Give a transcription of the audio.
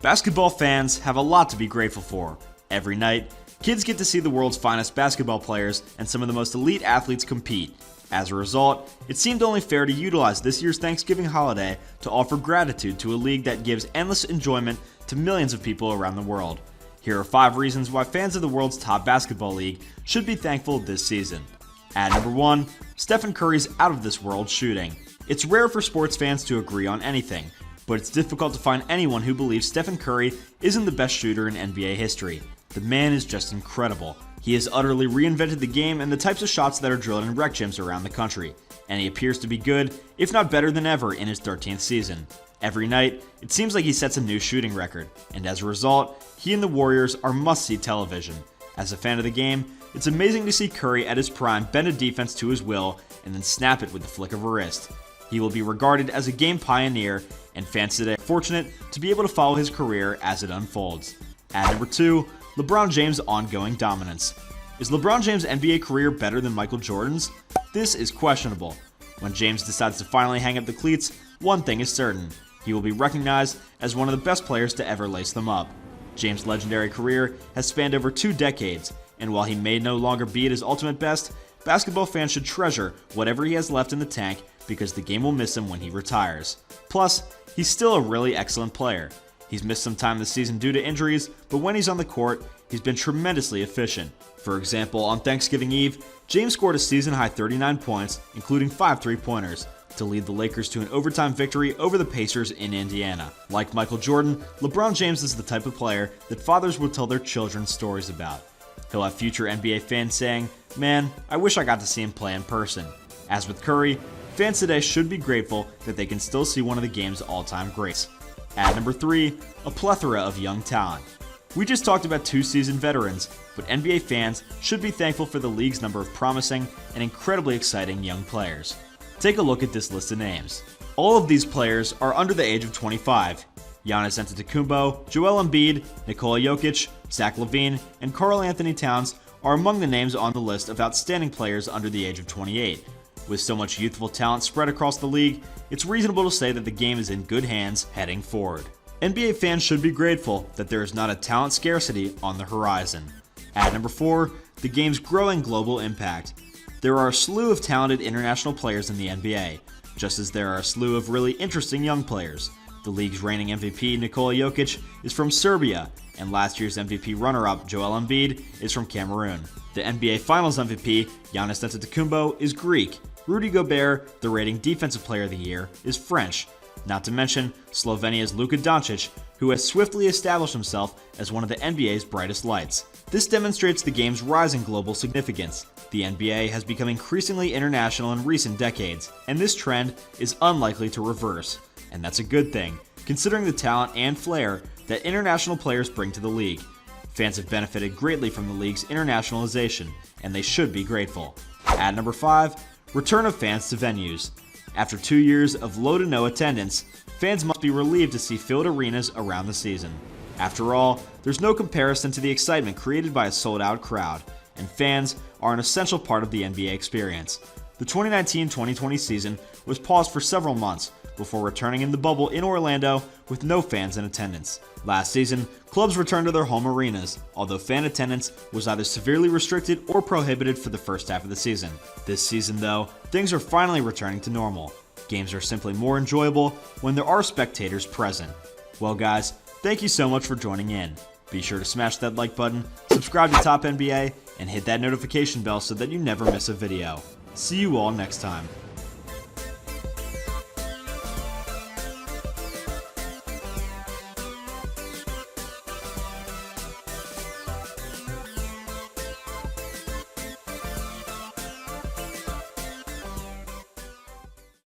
Basketball fans have a lot to be grateful for. Every night, kids get to see the world's finest basketball players and some of the most elite athletes compete. As a result, it seemed only fair to utilize this year's Thanksgiving holiday to offer gratitude to a league that gives endless enjoyment to millions of people around the world. Here are 5 reasons why fans of the world's top basketball league should be thankful this season. At number 1, Stephen Curry's out-of-this-world shooting. It's rare for sports fans to agree on anything, but it's difficult to find anyone who believes Stephen Curry isn't the best shooter in NBA history. The man is just incredible. He has utterly reinvented the game and the types of shots that are drilled in rec gyms around the country, and he appears to be good, if not better than ever, in his 13th season. Every night, it seems like he sets a new shooting record, and as a result, he and the Warriors are must-see television. As a fan of the game, it's amazing to see Curry at his prime bend a defense to his will and then snap it with the flick of a wrist. He will be regarded as a game pioneer, and fans today are fortunate to be able to follow his career as it unfolds. At number 2, LeBron James' ongoing dominance. Is LeBron James' NBA career better than Michael Jordan's? This is questionable. When James decides to finally hang up the cleats, one thing is certain. He will be recognized as one of the best players to ever lace them up. James' legendary career has spanned over 2 decades, and while he may no longer be at his ultimate best, basketball fans should treasure whatever he has left in the tank because the game will miss him when he retires. Plus, he's still a really excellent player. He's missed some time this season due to injuries, but when he's on the court, he's been tremendously efficient. For example, on Thanksgiving Eve, James scored a season-high 39 points, including 5 3-pointers, to lead the Lakers to an overtime victory over the Pacers in Indiana. Like Michael Jordan, LeBron James is the type of player that fathers will tell their children stories about. He'll have future NBA fans saying, "Man, I wish I got to see him play in person." As with Curry, fans today should be grateful that they can still see one of the game's all-time greats. At number 3, a plethora of young talent. We just talked about 2 seasoned veterans, but NBA fans should be thankful for the league's number of promising and incredibly exciting young players. Take a look at this list of names. All of these players are under the age of 25. Giannis Antetokounmpo, Joel Embiid, Nikola Jokic, Zach LaVine, and Karl-Anthony Towns are among the names on the list of outstanding players under the age of 28. With so much youthful talent spread across the league, it's reasonable to say that the game is in good hands heading forward. NBA fans should be grateful that there is not a talent scarcity on the horizon. At number 4, the game's growing global impact. There are a slew of talented international players in the NBA, just as there are a slew of really interesting young players. The league's reigning MVP, Nikola Jokic, is from Serbia, and last year's MVP runner-up, Joel Embiid, is from Cameroon. The NBA Finals MVP, Giannis Antetokounmpo, is Greek. Rudy Gobert, the reigning Defensive Player of the Year, is French. Not to mention Slovenia's Luka Doncic, who has swiftly established himself as one of the NBA's brightest lights. This demonstrates the game's rising global significance. The NBA has become increasingly international in recent decades, and this trend is unlikely to reverse. And that's a good thing, considering the talent and flair that international players bring to the league. Fans have benefited greatly from the league's internationalization, and they should be grateful. At number 5, return of fans to venues. After 2 years of low to no attendance, fans must be relieved to see filled arenas around the season. After all, there's no comparison to the excitement created by a sold-out crowd, and fans are an essential part of the NBA experience. The 2019-2020 season was paused for several months before returning in the bubble in Orlando with no fans in attendance. Last season, clubs returned to their home arenas, although fan attendance was either severely restricted or prohibited for the first half of the season. This season, though, things are finally returning to normal. Games are simply more enjoyable when there are spectators present. Well guys, thank you so much for joining in. Be sure to smash that like button, subscribe to Top NBA, and hit that notification bell so that you never miss a video. See you all next time.